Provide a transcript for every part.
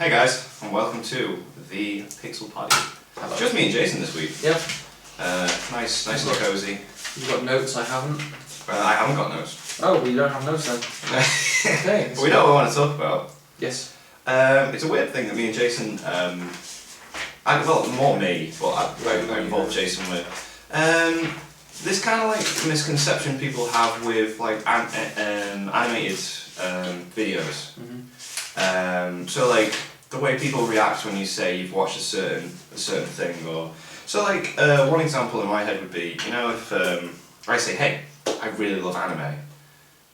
Hey guys, and welcome to the Pixel Party. It's just me and Jason this week. Yep. Nice and cosy. You've got notes, I haven't. I haven't got notes. Oh, well, you don't have notes then. Okay. But we know what we want to talk about. Yes. It's a weird thing that me and Jason, more me, but I involved Jason with. This kind of like misconception people have with like animated videos. Mm-hmm. So like the way people react when you say you've watched a certain thing, or so like one example in my head would be, you know, if I say, hey, I really love anime,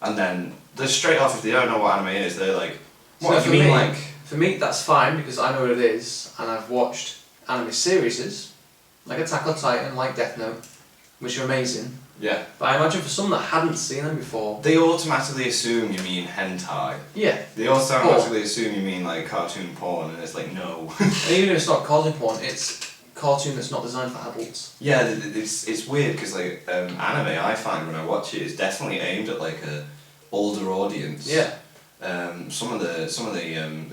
and then they're straight off, if they don't know what anime is, they're like, what do you mean? Like, for me, that's fine because I know what it is, and I've watched anime series like Attack on Titan, like Death Note, which are amazing. Yeah. But I imagine for someone that hadn't seen them before, they automatically assume you mean hentai. Yeah. They automatically assume you mean like cartoon porn, and it's like, no. And even if it's not cartoon porn, it's cartoon that's not designed for adults. Yeah, it's weird because like anime, I find when I watch it, is definitely aimed at like a older audience. Yeah. Some of the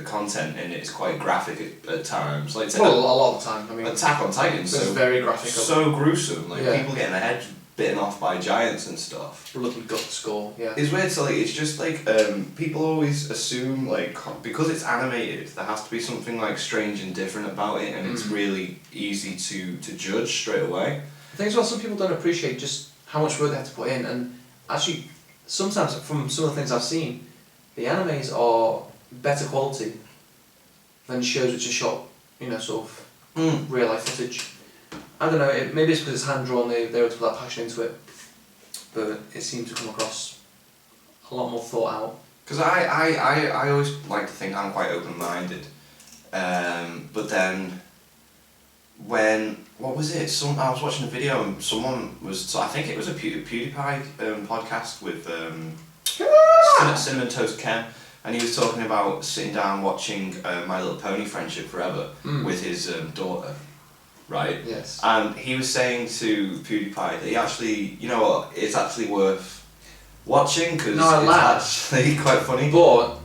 content in it is quite graphic at times. Like a lot of the time. I mean, Attack on Titan, it's very graphic. So gruesome. Like yeah. people getting their heads bitten off by giants and stuff. Blood and gut score. Yeah. It's weird. So like, it's just like people always assume like because it's animated, there has to be something like strange and different about it, and it's really easy to judge straight away. I think as well, some people don't appreciate just how much work they have to put in, and actually, sometimes from some of the things I've seen, the animes are better quality than shows which are shot, you know, sort of real life footage. I don't know, maybe it's because it's hand drawn, they were to put that passion into it, but it seemed to come across a lot more thought out. Because I always like to think I'm quite open minded, but then what was it? I was watching a video and someone was, I think it was a PewDiePie podcast with Cinnamon Toast Ken, and he was talking about sitting down watching My Little Pony Friendship Forever with his daughter, right? Yes. And he was saying to PewDiePie that he actually, you know what, it's actually worth watching because it's actually quite funny. But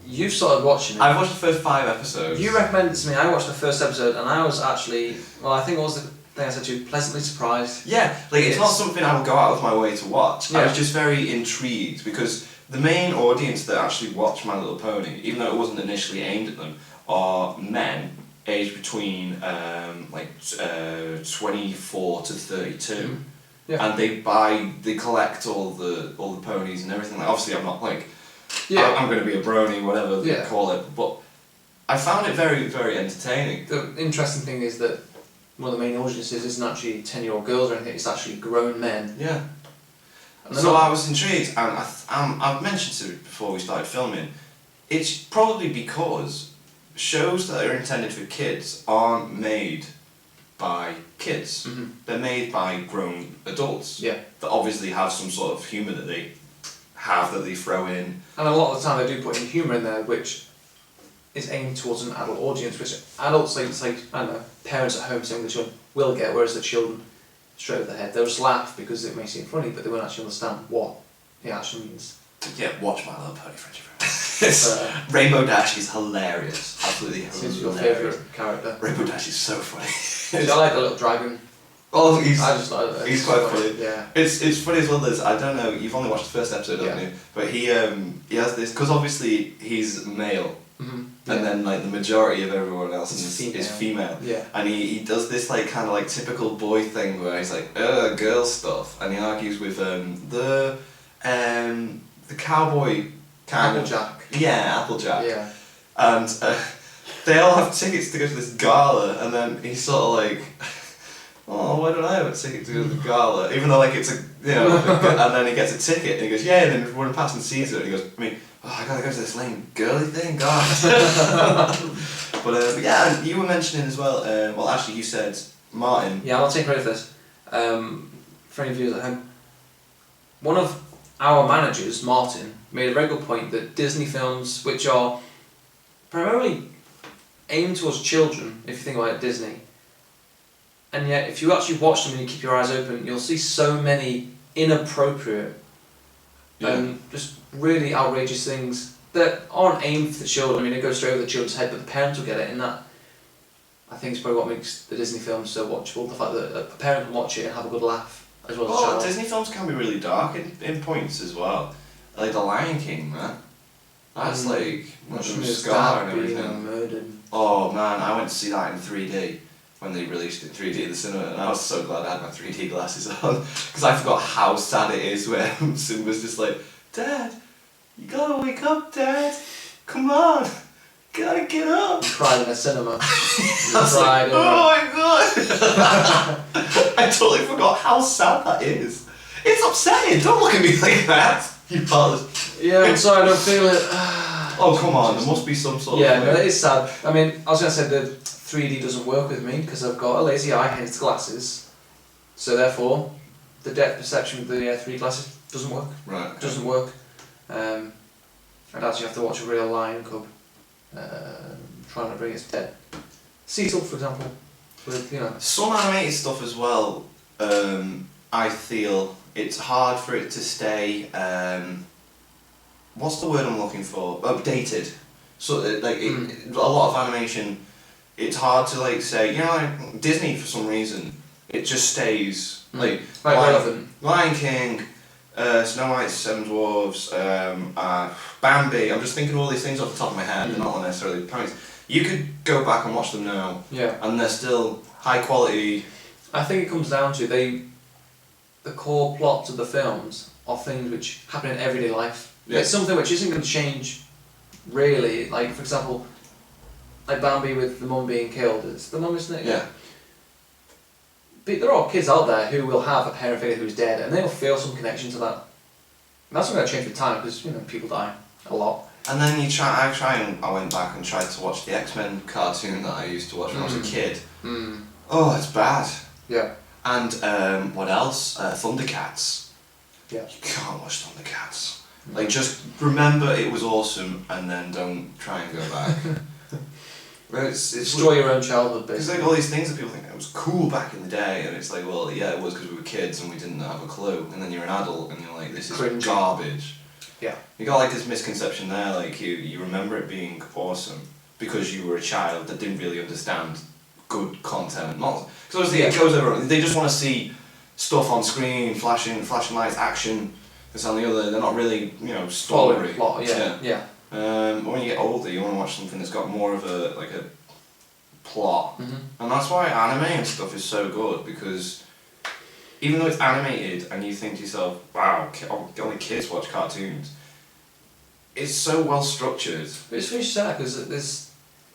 you've started watching it. I've watched the first 5 episodes. You recommended it to me, I watched the first episode, and I was actually, well, I think it was the thing I said to you, pleasantly surprised. Yeah, like it's not something I would go out of my way to watch. Yeah. I was just very intrigued because the main audience that actually watch My Little Pony, even though it wasn't initially aimed at them, are men aged between 24 to 32. Yeah. And they collect all the ponies and everything. Like, obviously I'm not like, I'm going to be a brony, whatever they call it, but I found it very, very entertaining. The interesting thing is that one of the main audiences isn't actually 10-year-old girls or anything, it's actually grown men. Yeah. So I was intrigued, and I've mentioned it before we started filming, it's probably because shows that are intended for kids aren't made by kids. Mm-hmm. They're made by grown adults. Yeah. That obviously have some sort of humour that they have that they throw in. And a lot of the time they do put in humour in there which is aimed towards an adult audience, which adults, like I don't know, parents at home saying the children will get, whereas the children, straight over their head, they'll just laugh because it may seem funny, but they won't actually understand what it actually means. Yeah, watch My Little Pony Friendship. Rainbow Dash is hilarious, absolutely hilarious. Who's your favourite character? Rainbow Dash is so funny. I like the little dragon. Oh, I just like that. He's quite funny. Yeah. It's funny as well. There's, I don't know, you've only watched the first episode, haven't you? But he has this, because obviously he's male. Mm-hmm. And then like the majority of everyone else is female. Yeah. And he does this like kind of like typical boy thing where he's like, girl stuff, and he argues with the cowboy kind Applejack. Yeah, Applejack. Yeah. And they all have tickets to go to this gala, and then he's sort of like, oh, why don't I have a ticket to go to the gala? Even though like it's a, you know, and then he gets a ticket and he goes, yeah, and then everyone past and sees it and he goes, I gotta go to this lame girly thing, God. but yeah, and you were mentioning as well, well actually you said Martin. Yeah, I'll take credit for this. For any viewers at home, one of our managers, Martin, made a very good point that Disney films, which are primarily aimed towards children, if you think about it, Disney, and yet if you actually watch them and you keep your eyes open, you'll see so many inappropriate and just really outrageous things that aren't aimed for the children. I mean, it goes straight over the children's head, but the parents will get it, and that, I think, is probably what makes the Disney films so watchable. The fact that a parent can watch it and have a good laugh as well as a child. Disney films can be really dark in points as well. Like The Lion King, man. That's like scar and everything. Murdered. Oh man, I went to see that in 3D when they released it in 3D at the cinema, and I was so glad I had my 3D glasses on because I forgot how sad it is where Simba's just like, Dad, you gotta wake up, Dad. Come on, gotta get up. You cried in a cinema. I was like, oh my god! I totally forgot how sad that is. It's upsetting. Don't look at me like that. You part. Yeah, I'm sorry, I don't feel it. Oh come on, there must be some sort of. Yeah, no, it is sad. I mean, I was gonna say the 3D doesn't work with me because I've got a lazy eye, hence glasses. So therefore, the depth perception with the 3D glasses doesn't work. Right. Okay. Doesn't work. I'd actually have to watch a real lion cub trying to bring its dead. Cecil, for example, with some animated stuff as well. I feel it's hard for it to stay. What's the word I'm looking for? Updated. So like a lot of animation, it's hard to like say. Like Disney for some reason, it just stays like relevant. Lion King, Snow White, Seven Dwarfs, Bambi. I'm just thinking of all these things off the top of my head. They're not necessarily points. You could go back and watch them now. Yeah. And they're still high quality. I think it comes down to the core plots of the films are things which happen in everyday life. Yeah. It's something which isn't going to change, really. Like, for example, like Bambi with the mum being killed. It's the mum, isn't it? Yeah. But there are kids out there who will have a parent figure who's dead, and they'll feel some connection to that. And that's not going to change with time because people die a lot. And then I went back and tried to watch the X-Men cartoon that I used to watch when I was a kid. Oh, it's bad. Yeah. And what else? Thundercats. Yeah. You can't watch Thundercats. Like, just remember it was awesome, and then don't try and go back. It's destroy your own childhood, basically. Because like all these things that people think it was cool back in the day, and it's like, well, yeah, it was because we were kids and we didn't have a clue. And then you're an adult, and you're like, this is Cringe. garbage. Yeah. You got like this misconception there, like you remember it being awesome because you were a child that didn't really understand good content. Not because obviously it goes over. They just want to see stuff on screen, flashing lights, action. This and the other. They're not really story. Plot. Yeah. But when you get older, you want to watch something that's got more of a plot, and that's why anime and stuff is so good because even though it's animated and you think to yourself, wow, only kids watch cartoons, it's so well structured. But it's funny you say that because there's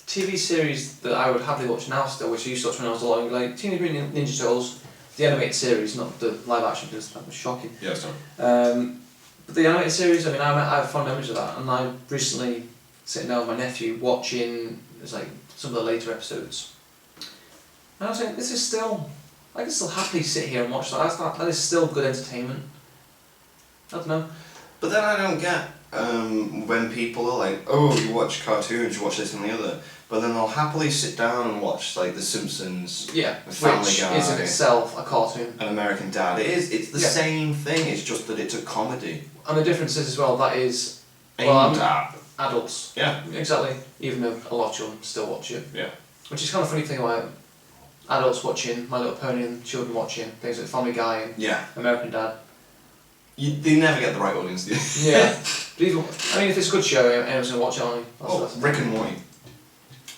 TV series that I would happily watch now still, which I used to watch when I was a lot younger, like Teenage Mutant Ninja Turtles, the animated series, not the live action because that was shocking. Yeah, sorry. But the animated series, I mean, I have fond memories of that, and I recently sitting down with my nephew watching like some of the later episodes. And I was like, this is still, I can still happily sit here and watch that. That is still good entertainment. I don't know. But then I don't get when people are like, oh, you watch cartoons, you watch this and the other, but then they'll happily sit down and watch like The Simpsons, yeah, The Family which Guy, is in itself a cartoon. An American Dad. It's the same thing. It's just that it's a comedy. And the difference is as well that is aimed at adults. Yeah. Exactly. Even though a lot of children still watch it. Yeah. Which is kind of funny thing about adults watching My Little Pony and children watching things like Family Guy and American Dad. They never get the right audience, do you? Yeah. But even, I mean, if it's a good show, anyone's going to watch it, aren't they? Rick and Morty.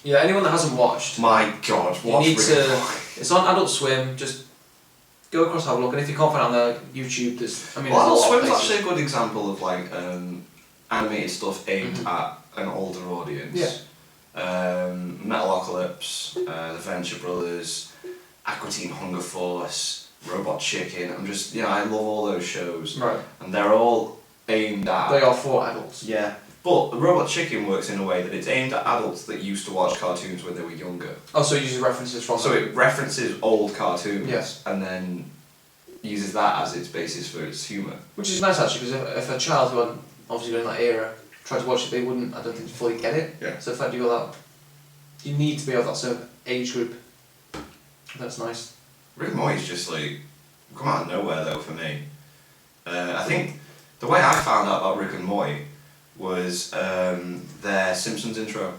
Yeah, anyone that hasn't watched, my God, watch you need Rick and Morty. It's on Adult Swim, just go across and have a look, and if you can't find it on there, YouTube, there's, I mean, Adult there's a lot Swim's of actually a good example of like animated stuff aimed at an older audience. Yeah. Metalocalypse, The Venture Brothers, Aqua Teen Hunger Force, Robot Chicken. I love all those shows. Right. And they're all aimed at. They are for adults. Yeah. But Robot Chicken works in a way that it's aimed at adults that used to watch cartoons when they were younger. Oh, so it uses references from So it references old cartoons. Yes. And then uses that as its basis for its humour. Which is nice actually, because if a child who hadn't obviously been in that era tried to watch it, they wouldn't, I don't think, fully get it. Yeah. So the fact you got that, you need to be of that sort of age group. That's nice. Rick and Morty's just like, come out of nowhere though for me. I think the way I found out about Rick and Morty was their Simpsons intro.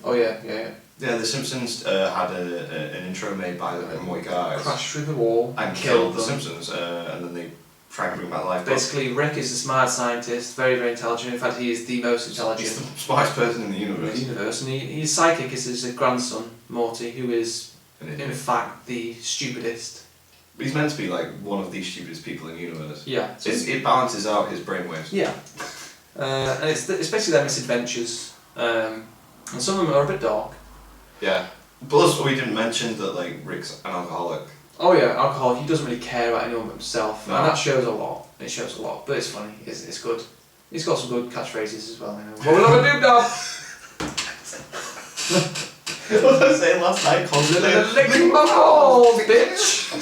Oh yeah, yeah, yeah. Yeah, the Simpsons had an intro made by the white guys. Crashed through the wall and killed the Simpsons, and then they tried to bring back to life. Basically, Rick is a smart scientist, very, very intelligent. In fact, he is the most intelligent. He's the smartest person in the universe. And his sidekick is his grandson, Morty, who is, in fact, the stupidest. But he's meant to be like one of the stupidest people in the universe. Yeah. So it balances out his brainwaves. Yeah. And it's basically their misadventures. And some of them are a bit dark. Yeah. Plus, we didn't mention that like Rick's an alcoholic. Oh yeah, alcoholic. He doesn't really care about anyone but himself, No. and that shows a lot. It shows a lot, but it's funny. It's good. He's got some good catchphrases as well. You know. What will I do now? What was I saying last night? Licking my balls, bitch.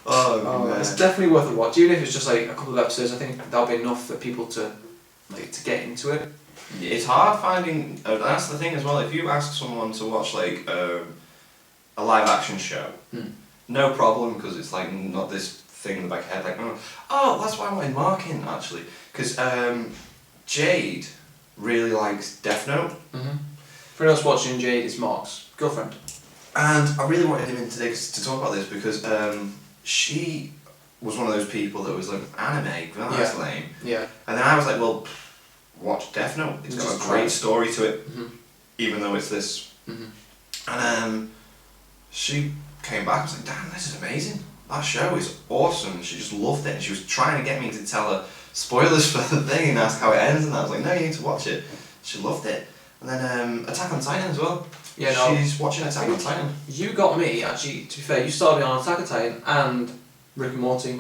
Oh man. It's definitely worth a watch. Even if it's just like a couple of episodes, I think that'll be enough for people to get into it. It's hard finding. That's the thing as well. If you ask someone to watch like a live action show, no problem, because it's like not this thing in the back of your head like oh that's why I wanted Mark in actually, because Jade really likes Death Note. For anyone else watching, Jade is Mark's girlfriend. And I really wanted him in today to talk about this because she was one of those people that was like anime, well that's lame. Yeah. And then I was like, well, watch Death Note. It's got a great story to it, even though it's this. And she came back and was like, damn, this is amazing. That show is awesome. She just loved it. And she was trying to get me to tell her spoilers for the thing and ask how it ends. And I was like, no, you need to watch it. She loved it. And then Attack on Titan as well. Yeah, no. She's watching Attack on Titan. You got me, actually, to be fair, you started on Attack on Titan and Rick and Morty.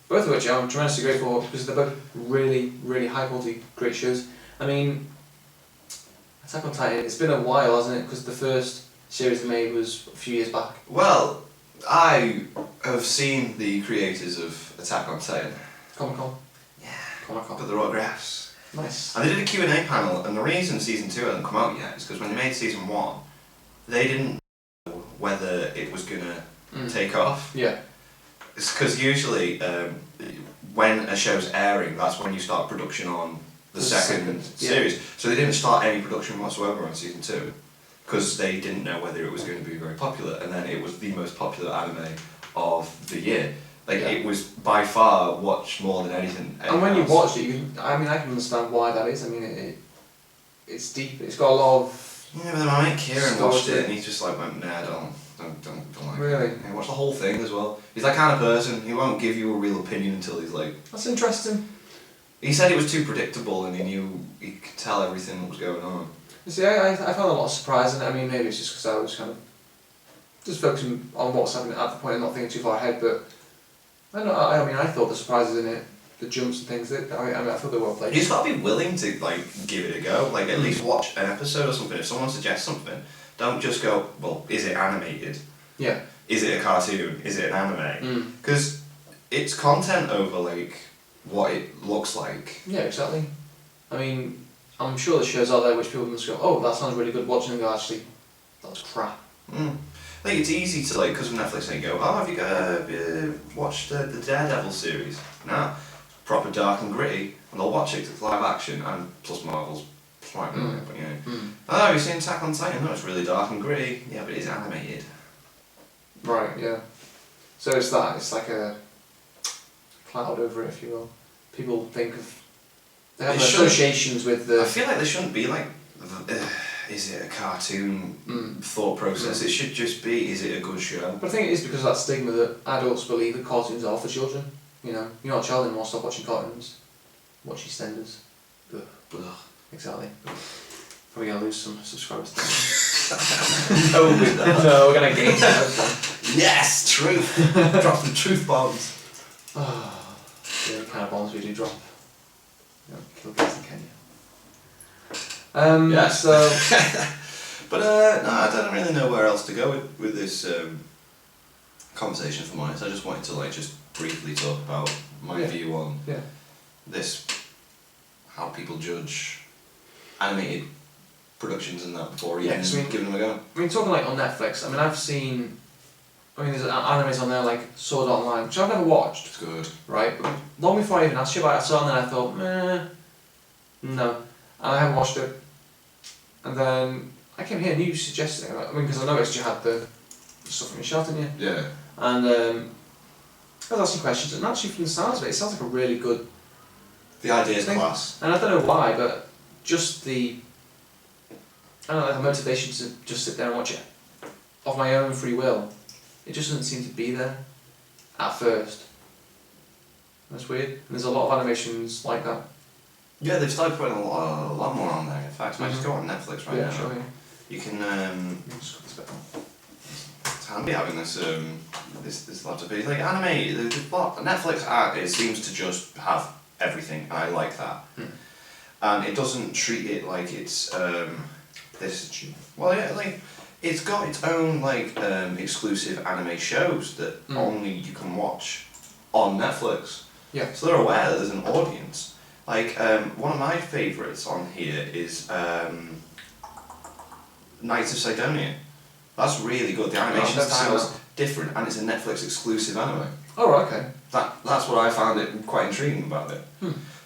Both of which I'm tremendously grateful for because they're both really, really high quality, great shows. I mean, Attack on Titan, it's been a while, hasn't it? Because the first series they made was a few years back. Well, I have seen the creators of Attack on Titan. Comic-Con? Yeah. Comic-Con. Got the autographs. Nice. And they did a Q&A panel, and the reason season 2 hasn't come out yet is because when they made season 1, they didn't know whether it was going to take off. Yeah. It's because usually when a show's airing, that's when you start production on the second series. So they didn't start any production whatsoever on season 2 because they didn't know whether it was going to be very popular. And then it was the most popular anime of the year. Like it was by far watched more than anything. And when you watched it, I can understand why that is. I mean, it's deep. It's got a lot of. Yeah, but then my mate Kieran watched it and he just like went, nah, don't like really? it. He watched the whole thing as well. He's that kind of person. He won't give you a real opinion until he's like. That's interesting. He said it was too predictable and he could tell everything that was going on. You see, I found a lot of surprise in it. I mean, maybe it's just because I was kind of just focusing on what's happening at the point and not thinking too far ahead, but I mean, I thought the surprises in it, the jumps and things, I thought they were well played. You just got to be willing to like give it a go. Like at least watch an episode or something. If someone suggests something, don't just go, well, is it animated? Yeah. Is it a cartoon? Is it an anime? Because it's content over like what it looks like. Yeah, exactly. I mean, I'm sure there's shows out there which people can just go, oh, that sounds really good, watching and go, actually, that's crap. Like it's easy to like, because of Netflix they go, oh, have you watched the Daredevil series? No, proper dark and gritty, and they'll watch it 'cause it's live action and plus Marvel's slightly on it, but oh, have you seen Attack on Titan? No, it's really dark and gritty. Yeah, but it's animated. Right, yeah. So it's like a cloud over it, if you will. People think of, they have associations with the. I feel like there shouldn't be like, is it a cartoon thought process? It should just be, is it a good show? But I think it is because of that stigma that adults believe that cartoons are for children. You know, you're not a child anymore, stop watching cartoons. Watch EastEnders. Ugh. Exactly. Probably going to lose some subscribers. No, with that. No, we're going to gain some. Yes, truth. Drop some truth bombs. The only kind of bombs we do drop. You know, kill kids in Kenya. Yes. So. But no, I don't really know where else to go with this conversation. For mine, I just wanted to like just briefly talk about my view on this, how people judge animated productions and that before even giving them a go. I mean, talking like on Netflix. I mean, I've seen I mean, there's animes on there like Sword Art Online, which I've never watched. It's good. Right, but long before I even asked you about it, I saw it and then I thought, no, and I haven't watched it. And then I came here and you suggested it. I mean, because I noticed you had the stuff from your shelf, didn't you? Yeah. And I was asking questions, and actually from the sounds of it, it sounds like a really good The idea is thing. class. And I don't know why, but just the, I don't know, the motivation to just sit there and watch it of my own free will, it just doesn't seem to be there at first. That's weird. And there's a lot of animations like that. Yeah, they've started putting a lot more on there. In fact, I just go on Netflix right now. Sure, yeah. You can Just got this bit on. it's handy having this this laptop. It's like anime. Netflix it seems to just have everything, and I like that. And it doesn't treat it like it's this. Well, yeah, like it's got its own like exclusive anime shows that only you can watch on Netflix. Yeah. So they're aware that there's an audience. Like one of my favourites on here is Knights of Sidonia. That's really good. The animation style's different, and it's a Netflix exclusive anime. Oh, right, okay. That's what I found it quite intriguing about it.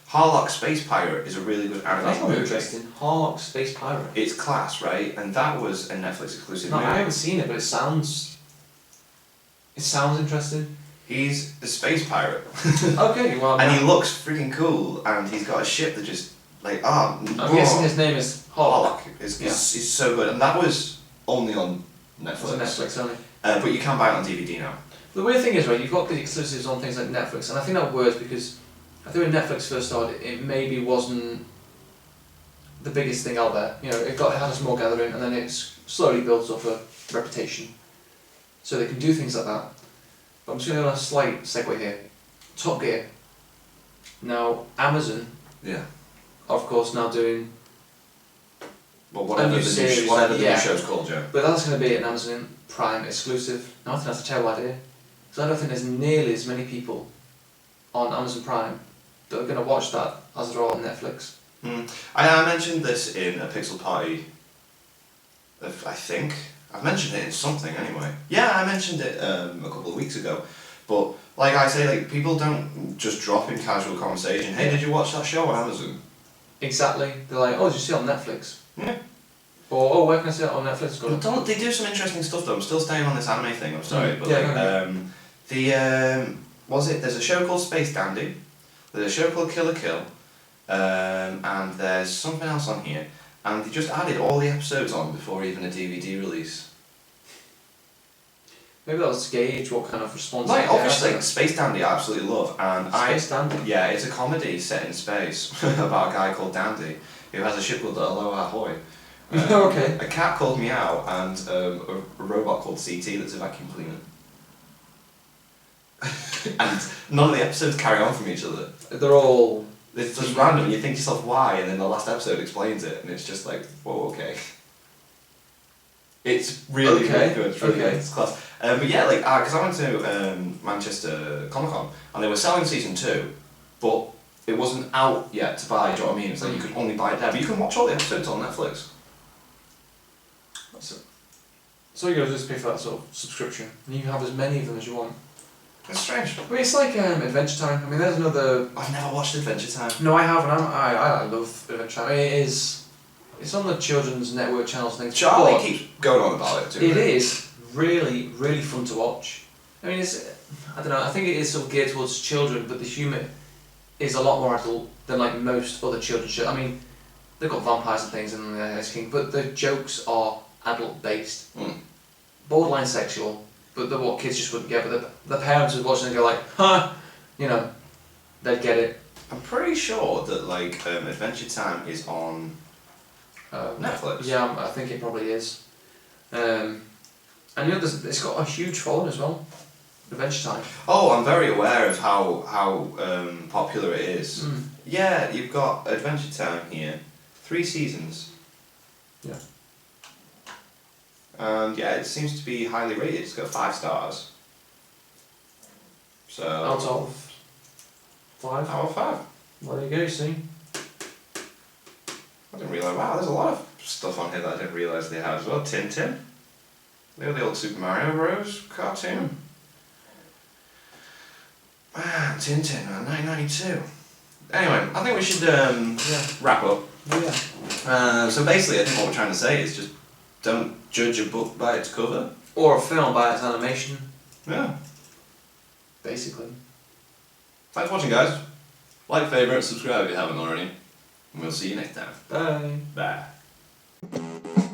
Harlock Space Pirate is a really good That's animated not movie. interesting. Harlock Space Pirate. It's class, right? And that was a Netflix exclusive No, movie. I haven't seen it, but it sounds interesting. He's a space pirate. Okay, well. And he looks freaking cool, and he's got a ship that just like I'm guessing his name is Harlock. It's so good, and that was only on Netflix. It's on Netflix only. But you can buy it on DVD now. The weird thing is, right, you've got the exclusives on things like Netflix, and I think that works because I think when Netflix first started, it maybe wasn't the biggest thing out there. You know, it had a small gathering, and then it's slowly built up a reputation. So they can do things like that. But I'm just going to go on a slight segue here. Top Gear. Now, Amazon, Yeah. of course, now doing. Well, whatever new the series, new show's called, Joe. But that's going to be an Amazon Prime exclusive. Now, I think that's a terrible idea. Because I don't think there's nearly as many people on Amazon Prime that are going to watch that as there are on Netflix. I mentioned this in a Pixel Party, I think. I've mentioned it in something anyway. Yeah, I mentioned it a couple of weeks ago. But, like I say, like people don't just drop in casual conversation, hey, did you watch that show on Amazon? Exactly. They're like, oh, did you see it on Netflix? Yeah. Or, oh, where can I see it on Netflix? They do some interesting stuff though. I'm still staying on this anime thing, I'm sorry. But there's a show called Space Dandy, there's a show called Kill a Kill, and there's something else on here, and they just added all the episodes on before even a DVD release. Maybe that was to gauge what kind of response. Like, obviously, Space Dandy I absolutely love, and Space Dandy? Yeah, it's a comedy set in space about a guy called Dandy who has a ship called the Aloha Hoi. Okay. A cat called Meow and a robot called CT that's a vacuum cleaner. And none of the episodes carry on from each other. They're all. It's just random. You think to yourself why, and then the last episode explains it, and it's just like, whoa, okay. It's really good. It's really good. It's class. But yeah, like, because I went to Manchester Comic Con, and they were selling season 2, but it wasn't out yet to buy. Do you know what I mean? It's like you could only buy it there, but you can watch all the episodes on Netflix. So you gotta just pay for that sort of subscription, and you can have as many of them as you want. It's strange. I mean, it's like Adventure Time. I mean, there's another. I've never watched Adventure Time. No, I haven't. I love Adventure Time. I mean, it's on the children's network channels and things. Charlie keeps going on about it too. It is really, really fun to watch. I mean, I don't know, I think it is sort of geared towards children, but the humour is a lot more adult than like most other children's shows. I mean, they've got vampires and things in the Ice King, but the jokes are adult based. Borderline sexual, but they're what kids just wouldn't get. But the parents would watch it and go like, huh, you know, they'd get it. I'm pretty sure that like Adventure Time is on Netflix. Yeah, I think it probably is. And you know, it's got a huge following as well. Adventure Time. Oh, I'm very aware of how popular it is. Yeah, you've got Adventure Time here, 3 seasons. Yeah. And yeah, it seems to be highly rated. It's got 5 stars. So. Out of 5. Out of 5. Well, there you go. You see. I didn't realise. Wow, there's a lot of stuff on here that I didn't realise they had as well. Tintin. The old Super Mario Bros. Cartoon. Man, Tintin, man, 1992. Anyway, I think we should wrap up. Yeah. So basically, I think what we're trying to say is just don't judge a book by its cover. Or a film by its animation. Yeah. Basically. Thanks for watching, guys. Like, favourite, subscribe if you haven't already. And we'll see you next time. Bye. Bye.